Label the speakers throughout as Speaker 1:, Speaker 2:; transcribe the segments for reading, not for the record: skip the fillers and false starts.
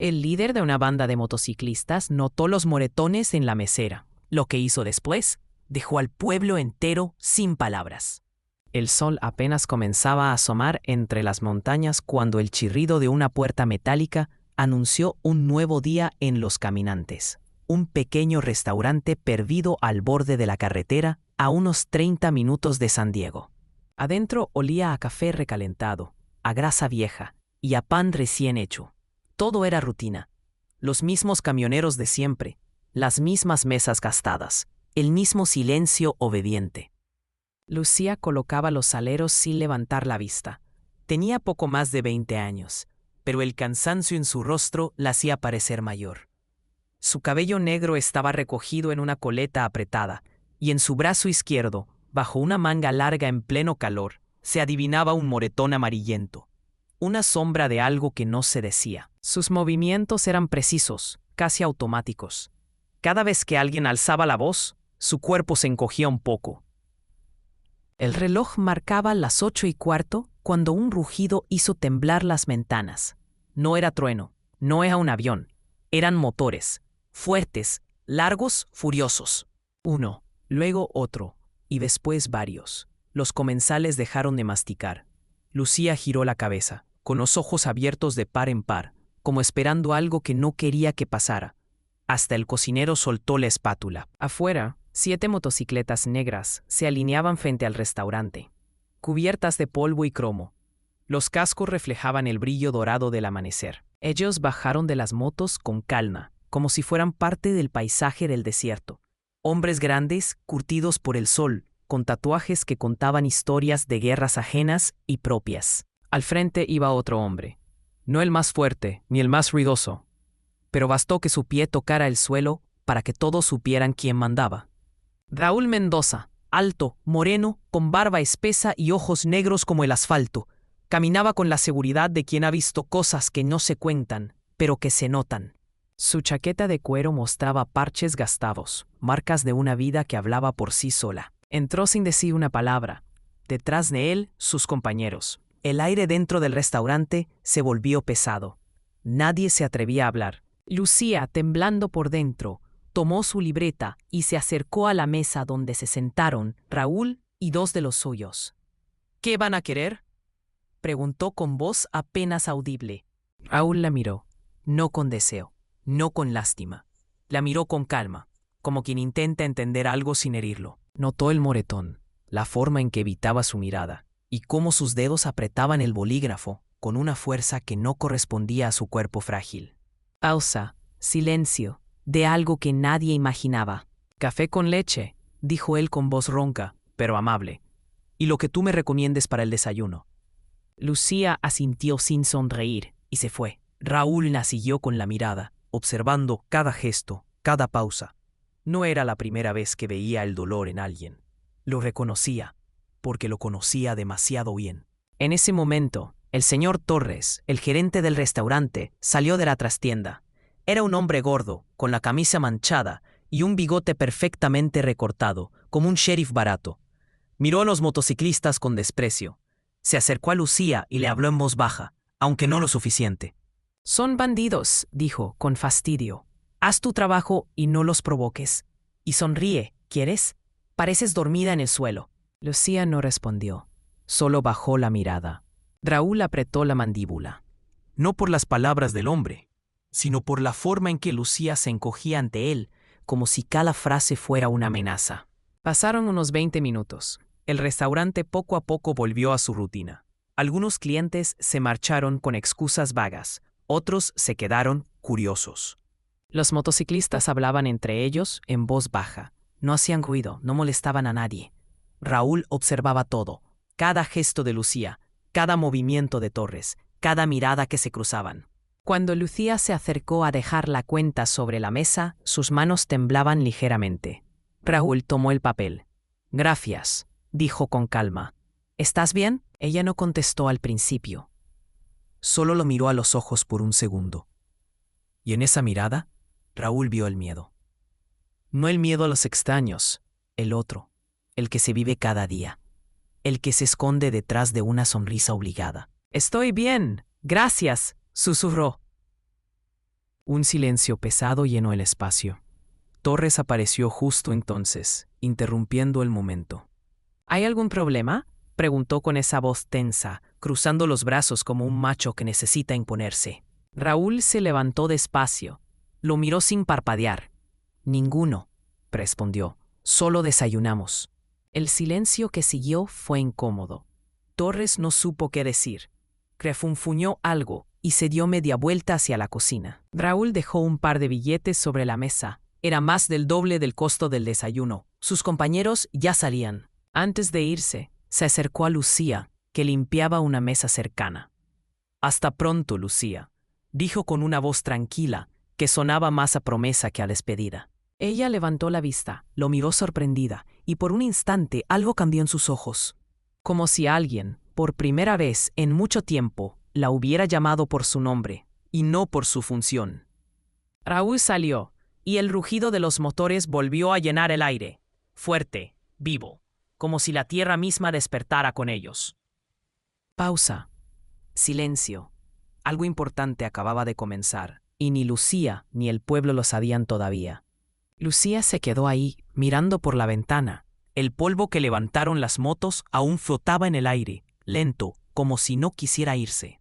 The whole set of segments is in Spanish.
Speaker 1: El líder de una banda de motociclistas notó los moretones en la mesera. Lo que hizo después dejó al pueblo entero sin palabras. El sol apenas comenzaba a asomar entre las montañas cuando el chirrido de una puerta metálica anunció un nuevo día en Los Caminantes, un pequeño restaurante perdido al borde de la carretera a unos 30 minutos de San Diego. Adentro olía a café recalentado, a grasa vieja y a pan recién hecho. Todo era rutina. Los mismos camioneros de siempre, las mismas mesas gastadas, el mismo silencio obediente. Lucía colocaba los saleros sin levantar la vista. Tenía poco más de 20 años, pero el cansancio en su rostro la hacía parecer mayor. Su cabello negro estaba recogido en una coleta apretada, y en su brazo izquierdo, bajo una manga larga en pleno calor, se adivinaba un moretón amarillento, una sombra de algo que no se decía. Sus movimientos eran precisos, casi automáticos. Cada vez que alguien alzaba la voz, su cuerpo se encogía un poco. El reloj marcaba las 8:15 cuando un rugido hizo temblar las ventanas. No era trueno, no era un avión, eran motores, fuertes, largos, furiosos. Uno, luego otro, y después varios. Los comensales dejaron de masticar. Lucía giró la cabeza, con los ojos abiertos de par en par, como esperando algo que no quería que pasara. Hasta el cocinero soltó la espátula. Afuera, 7 motocicletas negras se alineaban frente al restaurante, cubiertas de polvo y cromo. Los cascos reflejaban el brillo dorado del amanecer. Ellos bajaron de las motos con calma, como si fueran parte del paisaje del desierto. Hombres grandes, curtidos por el sol, con tatuajes que contaban historias de guerras ajenas y propias. Al frente iba otro hombre, no el más fuerte ni el más ruidoso, pero bastó que su pie tocara el suelo para que todos supieran quién mandaba. Raúl Mendoza, alto, moreno, con barba espesa y ojos negros como el asfalto, caminaba con la seguridad de quien ha visto cosas que no se cuentan, pero que se notan. Su chaqueta de cuero mostraba parches gastados, marcas de una vida que hablaba por sí sola. Entró sin decir una palabra. Detrás de él, sus compañeros. El aire dentro del restaurante se volvió pesado. Nadie se atrevía a hablar. Lucía, temblando por dentro, tomó su libreta y se acercó a la mesa donde se sentaron Raúl y 2 de los suyos. ¿Qué van a querer?, preguntó con voz apenas audible. Raúl la miró, no con deseo, no con lástima. La miró con calma, como quien intenta entender algo sin herirlo. Notó el moretón, la forma en que evitaba su mirada, y cómo sus dedos apretaban el bolígrafo con una fuerza que no correspondía a su cuerpo frágil. Pausa, silencio, de algo que nadie imaginaba. «Café con leche», dijo él con voz ronca, pero amable. «Y lo que tú me recomiendes para el desayuno». Lucía asintió sin sonreír y se fue. Raúl la siguió con la mirada, observando cada gesto, cada pausa. No era la primera vez que veía el dolor en alguien. Lo reconocía, porque lo conocía demasiado bien. En ese momento, el señor Torres, el gerente del restaurante, salió de la trastienda. Era un hombre gordo, con la camisa manchada y un bigote perfectamente recortado, como un sheriff barato. Miró a los motociclistas con desprecio. Se acercó a Lucía y le habló en voz baja, aunque no lo suficiente. «Son bandidos», dijo, con fastidio. «Haz tu trabajo y no los provoques. Y sonríe, ¿quieres? Pareces dormida en el suelo». Lucía no respondió, solo bajó la mirada. Raúl apretó la mandíbula. No por las palabras del hombre, sino por la forma en que Lucía se encogía ante él, como si cada frase fuera una amenaza. Pasaron unos 20 minutos. El restaurante poco a poco volvió a su rutina. Algunos clientes se marcharon con excusas vagas, otros se quedaron curiosos. Los motociclistas hablaban entre ellos en voz baja. No hacían ruido, no molestaban a nadie. Raúl observaba todo, cada gesto de Lucía, cada movimiento de Torres, cada mirada que se cruzaban. Cuando Lucía se acercó a dejar la cuenta sobre la mesa, sus manos temblaban ligeramente. Raúl tomó el papel. «Gracias», dijo con calma. «¿Estás bien?». Ella no contestó al principio. Solo lo miró a los ojos por un segundo. Y en esa mirada, Raúl vio el miedo. No el miedo a los extraños, el otro, el que se vive cada día, el que se esconde detrás de una sonrisa obligada. «Estoy bien, gracias», susurró. Un silencio pesado llenó el espacio. Torres apareció justo entonces, interrumpiendo el momento. ¿Hay algún problema?, preguntó con esa voz tensa, cruzando los brazos como un macho que necesita imponerse. Raúl se levantó despacio. Lo miró sin parpadear. Ninguno, respondió. Solo desayunamos. El silencio que siguió fue incómodo. Torres no supo qué decir. Refunfuñó algo y se dio media vuelta hacia la cocina. Raúl dejó un par de billetes sobre la mesa. Era más del doble del costo del desayuno. Sus compañeros ya salían. Antes de irse, se acercó a Lucía, que limpiaba una mesa cercana. «Hasta pronto, Lucía», dijo con una voz tranquila, que sonaba más a promesa que a despedida. Ella levantó la vista, lo miró sorprendida, y por un instante algo cambió en sus ojos. Como si alguien, por primera vez en mucho tiempo, la hubiera llamado por su nombre, y no por su función. Raúl salió, y el rugido de los motores volvió a llenar el aire, fuerte, vivo, como si la tierra misma despertara con ellos. Pausa. Silencio. Algo importante acababa de comenzar, y ni Lucía ni el pueblo lo sabían todavía. Lucía se quedó ahí, mirando por la ventana. El polvo que levantaron las motos aún flotaba en el aire, lento, como si no quisiera irse.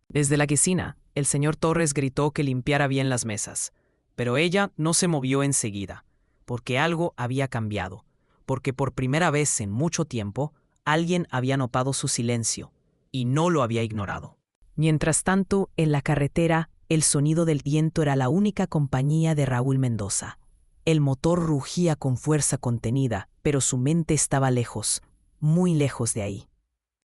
Speaker 1: Desde la cocina, el señor Torres gritó que limpiara bien las mesas, pero ella no se movió enseguida, porque algo había cambiado, porque por primera vez en mucho tiempo alguien había notado su silencio, y no lo había ignorado. Mientras tanto, en la carretera, el sonido del viento era la única compañía de Raúl Mendoza. El motor rugía con fuerza contenida, pero su mente estaba lejos, muy lejos de ahí.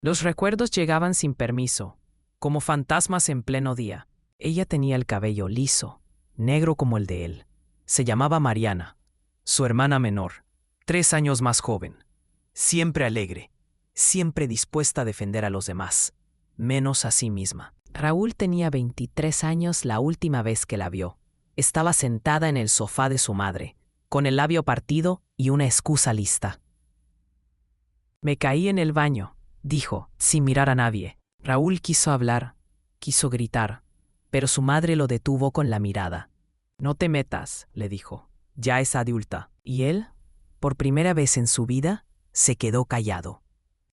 Speaker 1: Los recuerdos llegaban sin permiso, como fantasmas en pleno día. Ella tenía el cabello liso, negro como el de él. Se llamaba Mariana, su hermana menor, 3 años más joven. Siempre alegre, siempre dispuesta a defender a los demás, menos a sí misma. Raúl tenía 23 años la última vez que la vio. Estaba sentada en el sofá de su madre, con el labio partido y una excusa lista. «Me caí en el baño», dijo, sin mirar a nadie. Raúl quiso hablar, quiso gritar, pero su madre lo detuvo con la mirada. «No te metas», le dijo, «ya es adulta». Y él, por primera vez en su vida, se quedó callado.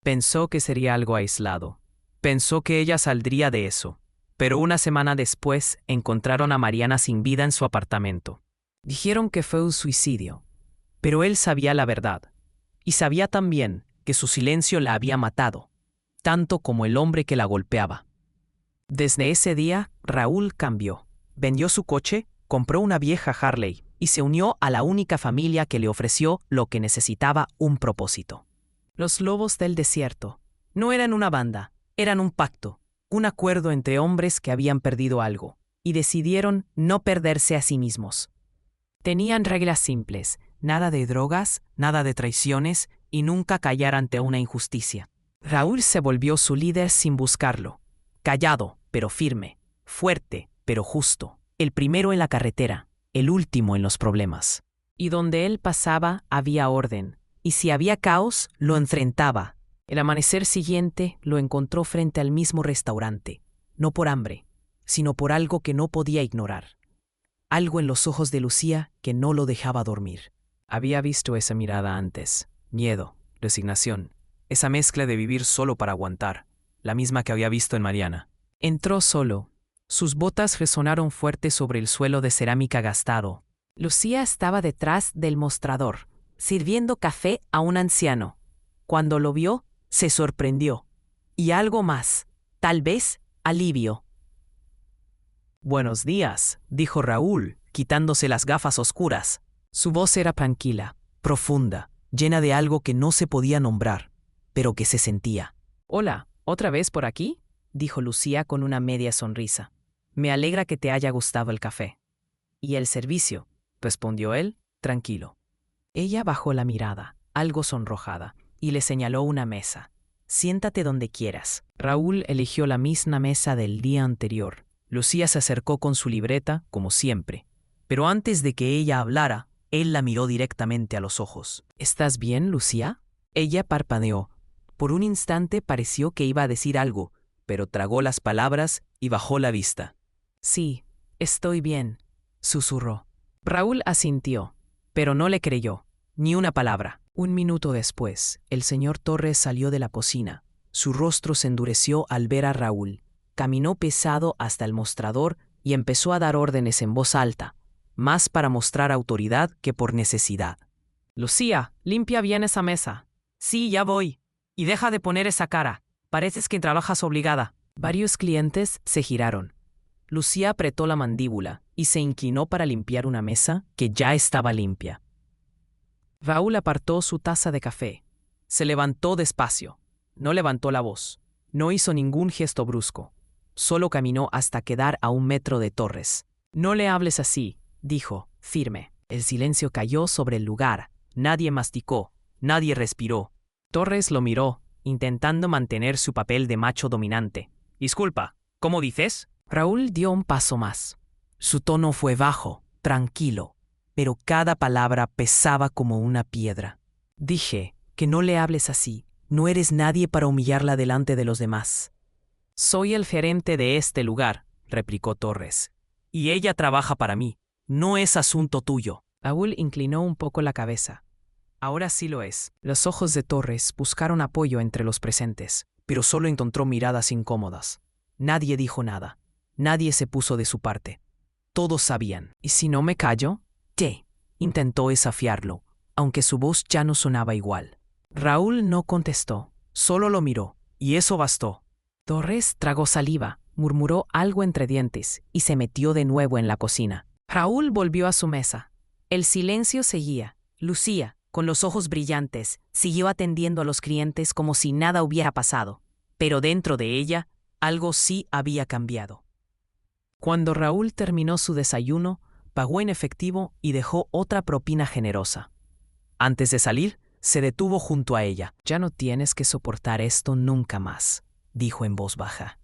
Speaker 1: Pensó que sería algo aislado. Pensó que ella saldría de eso. Pero una semana después encontraron a Mariana sin vida en su apartamento. Dijeron que fue un suicidio, pero él sabía la verdad. Y sabía también que su silencio la había matado, tanto como el hombre que la golpeaba. Desde ese día, Raúl cambió. Vendió su coche, compró una vieja Harley y se unió a la única familia que le ofreció lo que necesitaba: un propósito. Los Lobos del Desierto no eran una banda, eran un pacto. Un acuerdo entre hombres que habían perdido algo, y decidieron no perderse a sí mismos. Tenían reglas simples: nada de drogas, nada de traiciones y nunca callar ante una injusticia. Raúl se volvió su líder sin buscarlo. Callado, pero firme. Fuerte, pero justo. El primero en la carretera, el último en los problemas. Y donde él pasaba había orden, y si había caos, lo enfrentaba. El amanecer siguiente lo encontró frente al mismo restaurante, no por hambre, sino por algo que no podía ignorar. Algo en los ojos de Lucía que no lo dejaba dormir. Había visto esa mirada antes: miedo, resignación, esa mezcla de vivir solo para aguantar, la misma que había visto en Mariana. Entró solo. Sus botas resonaron fuerte sobre el suelo de cerámica gastado. Lucía estaba detrás del mostrador, sirviendo café a un anciano. Cuando lo vio, se sorprendió. Y algo más, tal vez alivio. «Buenos días», dijo Raúl, quitándose las gafas oscuras. Su voz era tranquila, profunda, llena de algo que no se podía nombrar, pero que se sentía. «Hola, ¿otra vez por aquí?», dijo Lucía con una media sonrisa. «Me alegra que te haya gustado el café». «¿Y el servicio?», respondió él, tranquilo. Ella bajó la mirada, algo sonrojada, y le señaló una mesa. «Siéntate donde quieras». Raúl eligió la misma mesa del día anterior. Lucía se acercó con su libreta, como siempre. Pero antes de que ella hablara, él la miró directamente a los ojos. «¿Estás bien, Lucía?». Ella parpadeó. Por un instante pareció que iba a decir algo, pero tragó las palabras y bajó la vista. «Sí, estoy bien», susurró. Raúl asintió, pero no le creyó, ni una palabra. Un minuto después, el señor Torres salió de la cocina. Su rostro se endureció al ver a Raúl. Caminó pesado hasta el mostrador y empezó a dar órdenes en voz alta, más para mostrar autoridad que por necesidad. Lucía, limpia bien esa mesa. Sí, ya voy. Y deja de poner esa cara. Pareces que trabajas obligada. Varios clientes se giraron. Lucía apretó la mandíbula y se inclinó para limpiar una mesa que ya estaba limpia. Raúl apartó su taza de café. Se levantó despacio. No levantó la voz. No hizo ningún gesto brusco. Solo caminó hasta quedar a 1 metro de Torres. No le hables así, dijo, firme. El silencio cayó sobre el lugar. Nadie masticó. Nadie respiró. Torres lo miró, intentando mantener su papel de macho dominante. Disculpa, ¿cómo dices? Raúl dio un paso más. Su tono fue bajo, tranquilo, pero cada palabra pesaba como una piedra. Dije que no le hables así. No eres nadie para humillarla delante de los demás. Soy el gerente de este lugar, replicó Torres. Y ella trabaja para mí. No es asunto tuyo. Raúl inclinó un poco la cabeza. Ahora sí lo es. Los ojos de Torres buscaron apoyo entre los presentes, pero solo encontró miradas incómodas. Nadie dijo nada. Nadie se puso de su parte. Todos sabían. ¿Y si no me callo? ¿Qué? Intentó desafiarlo, aunque su voz ya no sonaba igual. Raúl no contestó, solo lo miró, y eso bastó. Torres tragó saliva, murmuró algo entre dientes y se metió de nuevo en la cocina. Raúl volvió a su mesa. El silencio seguía. Lucía, con los ojos brillantes, siguió atendiendo a los clientes como si nada hubiera pasado, pero dentro de ella algo sí había cambiado. Cuando Raúl terminó su desayuno, pagó en efectivo y dejó otra propina generosa. Antes de salir, se detuvo junto a ella. Ya no tienes que soportar esto nunca más, dijo en voz baja.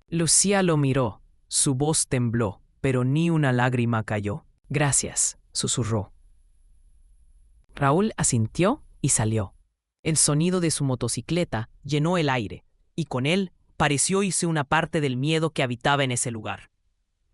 Speaker 1: Lucía lo miró. Su voz tembló, pero ni una lágrima cayó. Gracias, susurró. Raúl asintió y salió. El sonido de su motocicleta llenó el aire, y con él pareció irse una parte del miedo que habitaba en ese lugar.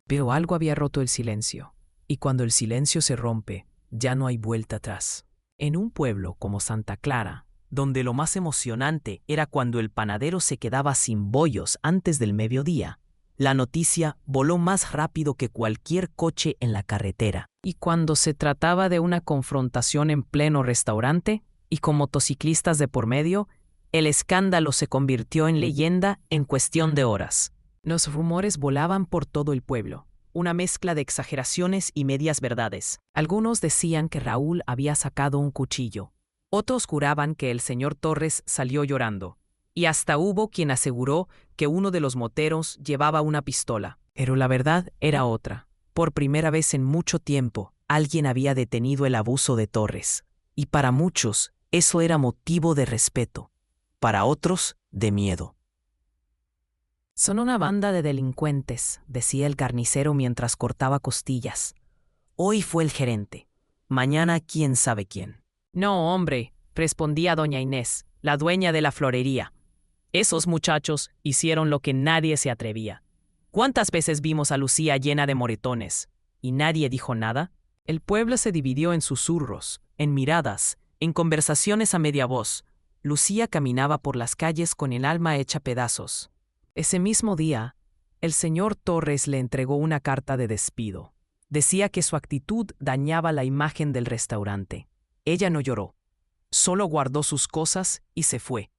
Speaker 1: Pero algo había roto el silencio, y cuando el silencio se rompe, ya no hay vuelta atrás. En un pueblo como Santa Clara, donde lo más emocionante era cuando el panadero se quedaba sin bollos antes del mediodía, la noticia voló más rápido que cualquier coche en la carretera. Y cuando se trataba de una confrontación en pleno restaurante, y con motociclistas de por medio, el escándalo se convirtió en leyenda en cuestión de horas. Los rumores volaban por todo el pueblo, una mezcla de exageraciones y medias verdades. Algunos decían que Raúl había sacado un cuchillo. Otros juraban que el señor Torres salió llorando. Y hasta hubo quien aseguró que uno de los moteros llevaba una pistola. Pero la verdad era otra. Por primera vez en mucho tiempo, alguien había detenido el abuso de Torres. Y para muchos, eso era motivo de respeto. Para otros, de miedo. Son una banda de delincuentes, decía el carnicero mientras cortaba costillas. Hoy fue el gerente. Mañana quién sabe quién. No, hombre, respondía doña Inés, la dueña de la florería. Esos muchachos hicieron lo que nadie se atrevía. ¿Cuántas veces vimos a Lucía llena de moretones? ¿Y nadie dijo nada? El pueblo se dividió en susurros, en miradas, en conversaciones a media voz. Lucía caminaba por las calles con el alma hecha pedazos. Ese mismo día, el señor Torres le entregó una carta de despido. Decía que su actitud dañaba la imagen del restaurante. Ella no lloró. Solo guardó sus cosas y se fue.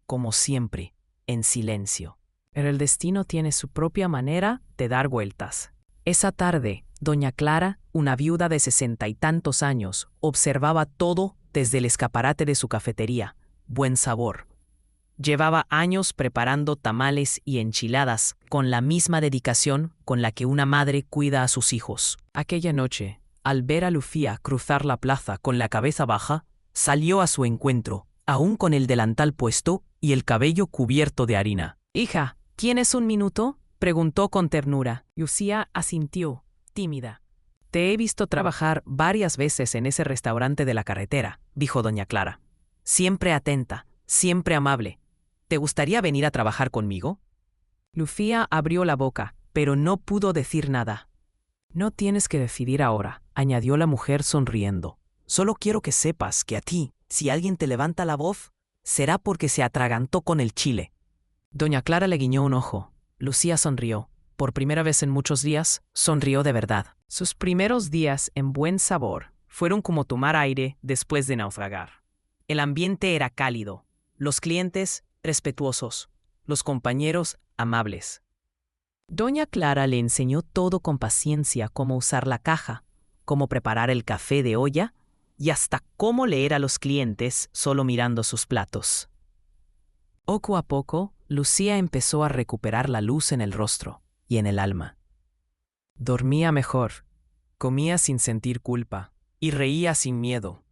Speaker 1: Como siempre, en silencio. Pero el destino tiene su propia manera de dar vueltas. Esa tarde, doña Clara, una viuda de 60 y tantos años, observaba todo desde el escaparate de su cafetería. Buen sabor. Llevaba años preparando tamales y enchiladas con la misma dedicación con la que una madre cuida a sus hijos. Aquella noche, al ver a Lucía cruzar la plaza con la cabeza baja, salió a su encuentro, aún con el delantal puesto y el cabello cubierto de harina. «Hija, ¿tienes un minuto?», preguntó con ternura. Lucía asintió, tímida. «Te he visto trabajar varias veces en ese restaurante de la carretera», dijo doña Clara. «Siempre atenta, siempre amable. ¿Te gustaría venir a trabajar conmigo?». Lucía abrió la boca, pero no pudo decir nada. No tienes que decidir ahora, añadió la mujer sonriendo. Solo quiero que sepas que a ti, si alguien te levanta la voz, será porque se atragantó con el chile. Doña Clara le guiñó un ojo. Lucía sonrió. Por primera vez en muchos días, sonrió de verdad. Sus primeros días en Buen Sabor fueron como tomar aire después de naufragar. El ambiente era cálido, los clientes respetuosos, los compañeros amables. Doña Clara le enseñó todo con paciencia cómo usar la caja, cómo preparar el café de olla y hasta cómo leer a los clientes solo mirando sus platos. Poco a poco, Lucía empezó a recuperar la luz en el rostro y en el alma. Dormía mejor, comía sin sentir culpa y reía sin miedo.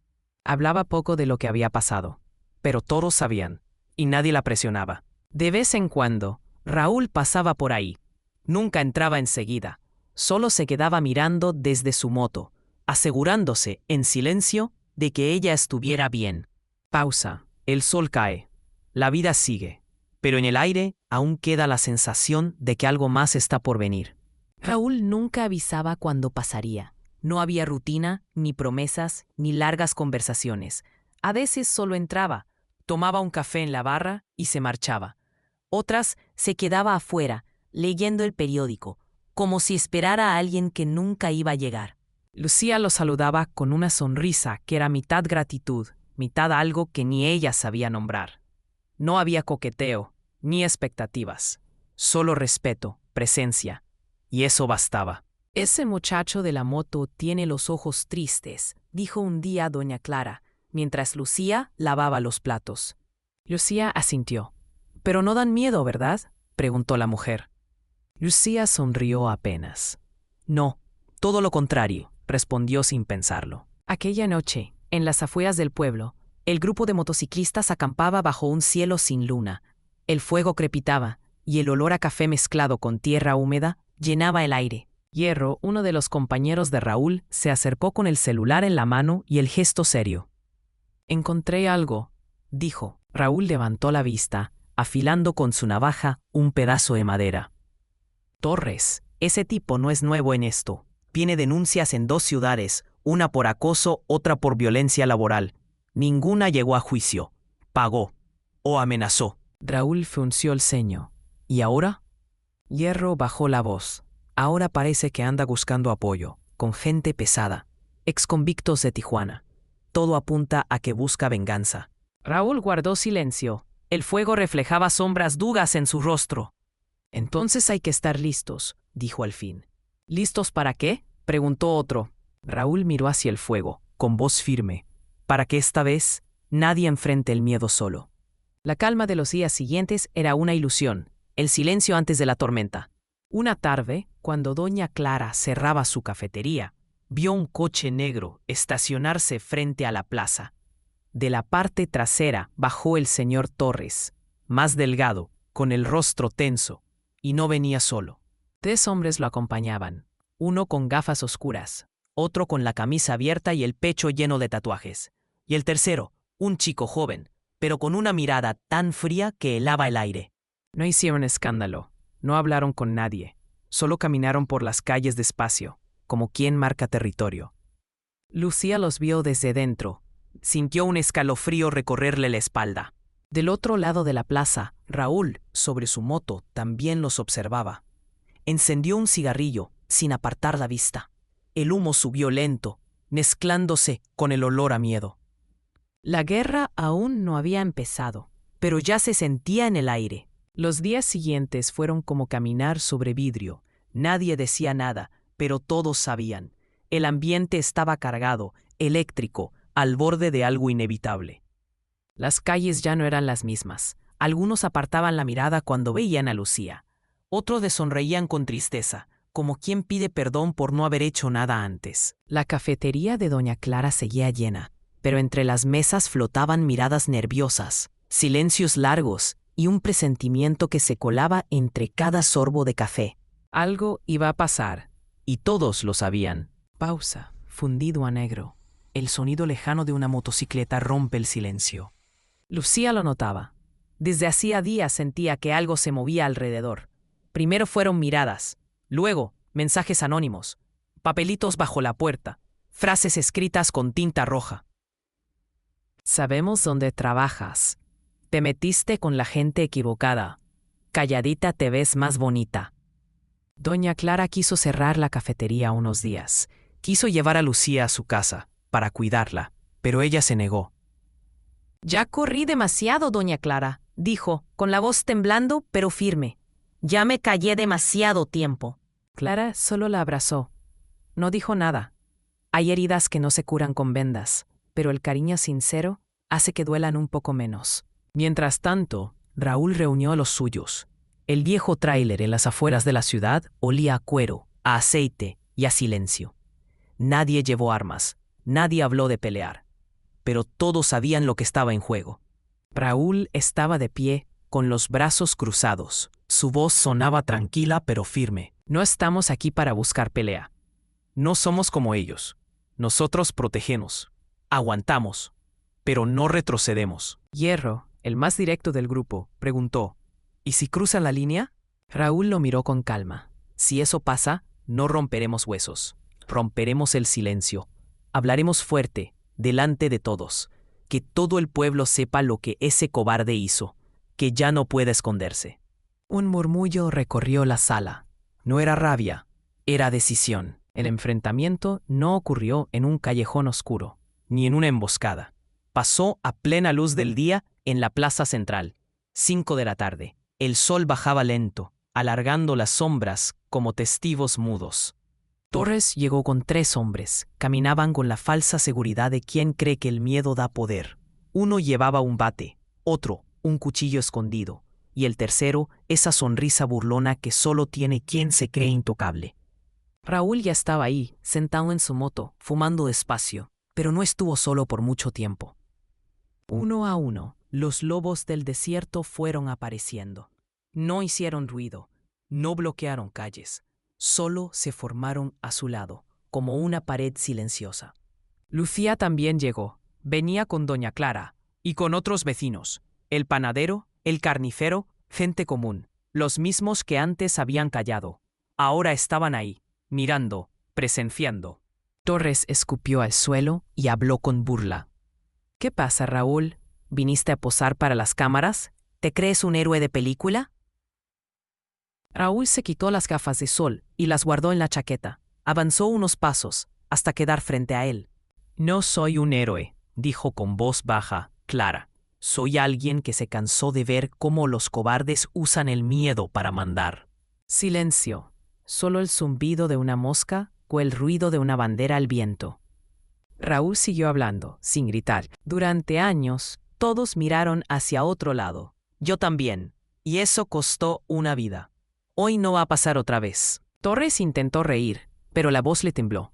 Speaker 1: Hablaba poco de lo que había pasado, pero todos sabían y nadie la presionaba. De vez en cuando, Raúl pasaba por ahí. Nunca entraba enseguida, solo se quedaba mirando desde su moto, asegurándose, en silencio, de que ella estuviera bien. Pausa. El sol cae. La vida sigue. Pero en el aire aún queda la sensación de que algo más está por venir. Raúl nunca avisaba cuándo pasaría. No había rutina, ni promesas, ni largas conversaciones. A veces solo entraba, tomaba un café en la barra y se marchaba. Otras se quedaba afuera, leyendo el periódico, como si esperara a alguien que nunca iba a llegar. Lucía lo saludaba con una sonrisa que era mitad gratitud, mitad algo que ni ella sabía nombrar. No había coqueteo, ni expectativas, solo respeto, presencia, y eso bastaba. Ese muchacho de la moto tiene los ojos tristes, dijo un día doña Clara, mientras Lucía lavaba los platos. Lucía asintió. Pero no dan miedo, ¿verdad?, preguntó la mujer. Lucía sonrió apenas. No, todo lo contrario, respondió sin pensarlo. Aquella noche, en las afueras del pueblo, el grupo de motociclistas acampaba bajo un cielo sin luna. El fuego crepitaba, y el olor a café mezclado con tierra húmeda llenaba el aire. Hierro, uno de los compañeros de Raúl, se acercó con el celular en la mano y el gesto serio. Encontré algo, dijo. Raúl levantó la vista, afilando con su navaja un pedazo de madera. Torres, ese tipo no es nuevo en esto. Tiene denuncias en 2 ciudades, una por acoso, otra por violencia laboral. Ninguna llegó a juicio. Pagó. O amenazó. Raúl frunció el ceño. ¿Y ahora? Hierro bajó la voz. Ahora parece que anda buscando apoyo, con gente pesada. Exconvictos de Tijuana. Todo apunta a que busca venganza. Raúl guardó silencio. El fuego reflejaba sombras duras en su rostro. Entonces hay que estar listos, dijo al fin. ¿Listos para qué?, preguntó otro. Raúl miró hacia el fuego, con voz firme, para que esta vez nadie enfrente el miedo solo. La calma de los días siguientes era una ilusión, el silencio antes de la tormenta. Una tarde, cuando doña Clara cerraba su cafetería, vio un coche negro estacionarse frente a la plaza. De la parte trasera bajó el señor Torres, más delgado, con el rostro tenso, y no venía solo. 3 hombres lo acompañaban, uno con gafas oscuras, otro con la camisa abierta y el pecho lleno de tatuajes, y el tercero, un chico joven, pero con una mirada tan fría que helaba el aire. No hicieron escándalo, no hablaron con nadie, solo caminaron por las calles despacio, como quien marca territorio. Lucía los vio desde dentro, sintió un escalofrío recorrerle la espalda. Del otro lado de la plaza, Raúl, sobre su moto, también los observaba. Encendió un cigarrillo, sin apartar la vista. El humo subió lento, mezclándose con el olor a miedo. La guerra aún no había empezado, pero ya se sentía en el aire. Los días siguientes fueron como caminar sobre vidrio. Nadie decía nada, pero todos sabían. El ambiente estaba cargado, eléctrico, al borde de algo inevitable. Las calles ya no eran las mismas. Algunos apartaban la mirada cuando veían a Lucía. Otros le sonreían con tristeza, como quien pide perdón por no haber hecho nada antes. La cafetería de doña Clara seguía llena, pero entre las mesas flotaban miradas nerviosas, silencios largos y un presentimiento que se colaba entre cada sorbo de café. Algo iba a pasar, y todos lo sabían. Pausa, fundido a negro. El sonido lejano de una motocicleta rompe el silencio. Lucía lo notaba. Desde hacía días sentía que algo se movía alrededor. Primero fueron miradas, luego mensajes anónimos. papelitos bajo la puerta, frases escritas con tinta roja. Sabemos dónde trabajas. Te metiste con la gente equivocada. Calladita te ves más bonita. Doña Clara quiso cerrar la cafetería unos días. Quiso llevar a Lucía a su casa para cuidarla, pero ella se negó. Ya corrí demasiado, doña Clara, dijo, con la voz temblando pero firme. Ya me callé demasiado tiempo. Clara solo la abrazó. No dijo nada. Hay heridas que no se curan con vendas, pero el cariño sincero hace que duelan un poco menos. Mientras tanto, Raúl reunió a los suyos. El viejo tráiler en las afueras de la ciudad olía a cuero, a aceite y a silencio. Nadie llevó armas, nadie habló de pelear, pero todos sabían lo que estaba en juego. Raúl estaba de pie, con los brazos cruzados. Su voz sonaba tranquila pero firme. No estamos aquí para buscar pelea. No somos como ellos. Nosotros protegemos, aguantamos, pero no retrocedemos. Hierro, el más directo del grupo, preguntó, ¿y si cruzan la línea? Raúl lo miró con calma. Si eso pasa, no romperemos huesos. Romperemos el silencio. Hablaremos fuerte, delante de todos. Que todo el pueblo sepa lo que ese cobarde hizo, que ya no puede esconderse. Un murmullo recorrió la sala. No era rabia, era decisión. El enfrentamiento no ocurrió en un callejón oscuro, ni en una emboscada. Pasó a plena luz del día en la plaza central. 5 de la tarde. El sol bajaba lento, alargando las sombras como testigos mudos. Torres llegó con 3 hombres. Caminaban con la falsa seguridad de quien cree que el miedo da poder. Uno llevaba un bate, otro un cuchillo escondido, y el tercero esa sonrisa burlona que solo tiene quien se cree intocable. Raúl ya estaba ahí, sentado en su moto, fumando despacio, pero no estuvo solo por mucho tiempo. Uno a uno, los lobos del desierto fueron apareciendo. No hicieron ruido, no bloquearon calles, solo se formaron a su lado, como una pared silenciosa. Lucía también llegó, venía con doña Clara, y con otros vecinos, el panadero, el carnicero, gente común, los mismos que antes habían callado. Ahora estaban ahí, mirando, presenciando. Torres escupió al suelo y habló con burla. ¿Qué pasa, Raúl? ¿Viniste a posar para las cámaras? ¿Te crees un héroe de película? Raúl se quitó las gafas de sol y las guardó en la chaqueta. Avanzó unos pasos hasta quedar frente a él. No soy un héroe, dijo con voz baja, clara. Soy alguien que se cansó de ver cómo los cobardes usan el miedo para mandar. Silencio. Solo el zumbido de una mosca o el ruido de una bandera al viento. Raúl siguió hablando, sin gritar. Durante años, todos miraron hacia otro lado. Yo también. Y eso costó una vida. Hoy no va a pasar otra vez. Torres intentó reír, pero la voz le tembló.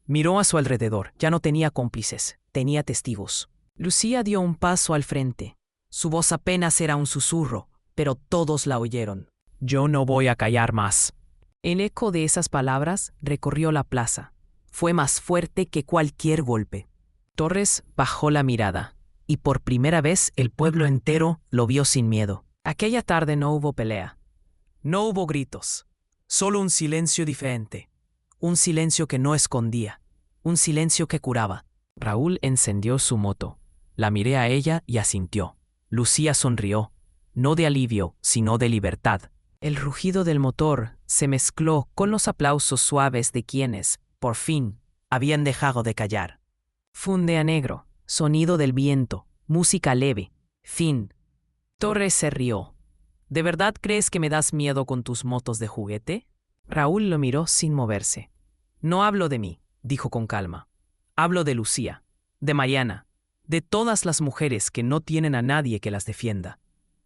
Speaker 1: Miró a su alrededor. Ya no tenía cómplices, tenía testigos. Lucía dio un paso al frente. Su voz apenas era un susurro, pero todos la oyeron. Yo no voy a callar más. El eco de esas palabras recorrió la plaza. Fue más fuerte que cualquier golpe. Torres bajó la mirada, y por primera vez el pueblo entero lo vio sin miedo. Aquella tarde no hubo pelea. No hubo gritos. Solo un silencio diferente. Un silencio que no escondía. Un silencio que curaba. Raúl encendió su moto. La miré a ella y asintió. Lucía sonrió, no de alivio, sino de libertad. El rugido del motor se mezcló con los aplausos suaves de quienes, por fin, habían dejado de callar. Funde a negro, sonido del viento, música leve, fin. Torres se rió. ¿De verdad crees que me das miedo con tus motos de juguete? Raúl lo miró sin moverse. No hablo de mí, dijo con calma. Hablo de Lucía, de Mariana, de todas las mujeres que no tienen a nadie que las defienda.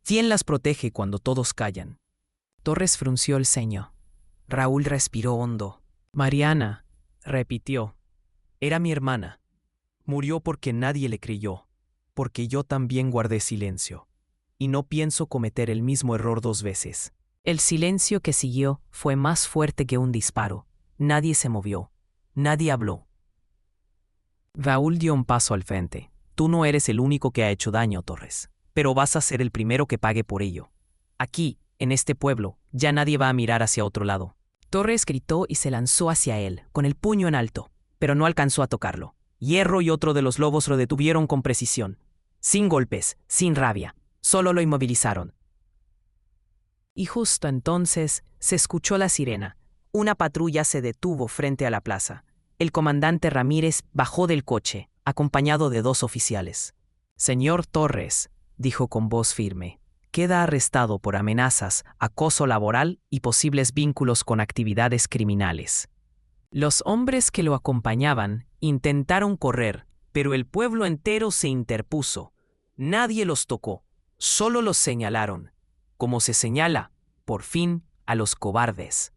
Speaker 1: ¿Quién las protege cuando todos callan? Torres frunció el ceño. Raúl respiró hondo. Mariana, repitió. Era mi hermana. Murió porque nadie le creyó, porque yo también guardé silencio. Y no pienso cometer el mismo error 2 veces. El silencio que siguió fue más fuerte que un disparo. Nadie se movió. Nadie habló. Raúl dio un paso al frente. Tú no eres el único que ha hecho daño, Torres, pero vas a ser el primero que pague por ello. Aquí, en este pueblo, ya nadie va a mirar hacia otro lado. Torres gritó y se lanzó hacia él, con el puño en alto, pero no alcanzó a tocarlo. Hierro y otro de los lobos lo detuvieron con precisión. Sin golpes, sin rabia, solo lo inmovilizaron. Y justo entonces se escuchó la sirena. Una patrulla se detuvo frente a la plaza. El comandante Ramírez bajó del coche, acompañado de 2 oficiales. «Señor Torres», dijo con voz firme, «queda arrestado por amenazas, acoso laboral y posibles vínculos con actividades criminales». Los hombres que lo acompañaban intentaron correr, pero el pueblo entero se interpuso. Nadie los tocó, solo los señalaron, como se señala, por fin, a los cobardes.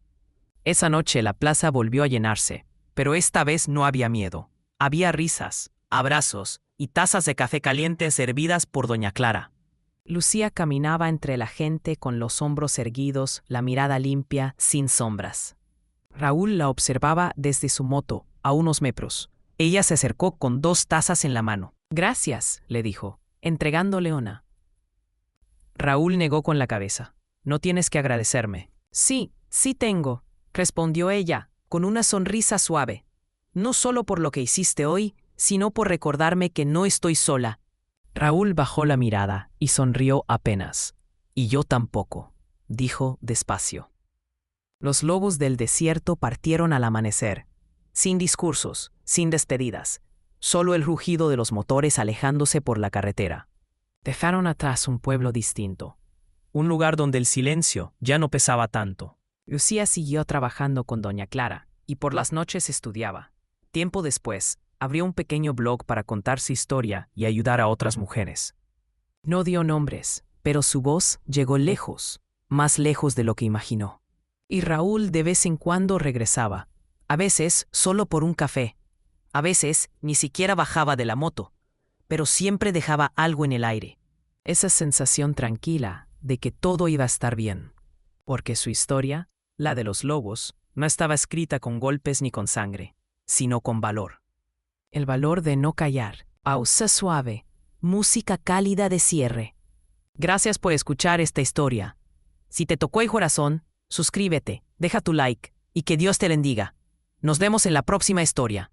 Speaker 1: Esa noche la plaza volvió a llenarse, pero esta vez no había miedo. Había risas, abrazos y tazas de café caliente servidas por doña Clara. Lucía caminaba entre la gente con los hombros erguidos, la mirada limpia, sin sombras. Raúl la observaba desde su moto, a unos metros. Ella se acercó con 2 tazas en la mano. «Gracias», le dijo, entregándole una. Raúl negó con la cabeza. «No tienes que agradecerme». «Sí, sí tengo», respondió ella, con una sonrisa suave. «No solo por lo que hiciste hoy, sino por recordarme que no estoy sola». Raúl bajó la mirada y sonrió apenas. «Y yo tampoco», dijo despacio. Los lobos del desierto partieron al amanecer, sin discursos, sin despedidas, solo el rugido de los motores alejándose por la carretera. Dejaron atrás un pueblo distinto, un lugar donde el silencio ya no pesaba tanto. Lucía siguió trabajando con doña Clara y por las noches estudiaba. Tiempo después, abrió un pequeño blog para contar su historia y ayudar a otras mujeres. No dio nombres, pero su voz llegó lejos, más lejos de lo que imaginó. Y Raúl de vez en cuando regresaba, a veces solo por un café, a veces ni siquiera bajaba de la moto, pero siempre dejaba algo en el aire. Esa sensación tranquila de que todo iba a estar bien, porque su historia, la de los lobos, no estaba escrita con golpes ni con sangre, sino con valor. El valor de no callar, pausa suave, música cálida de cierre. Gracias por escuchar esta historia. Si te tocó el corazón, suscríbete, deja tu like y que Dios te bendiga. Nos vemos en la próxima historia.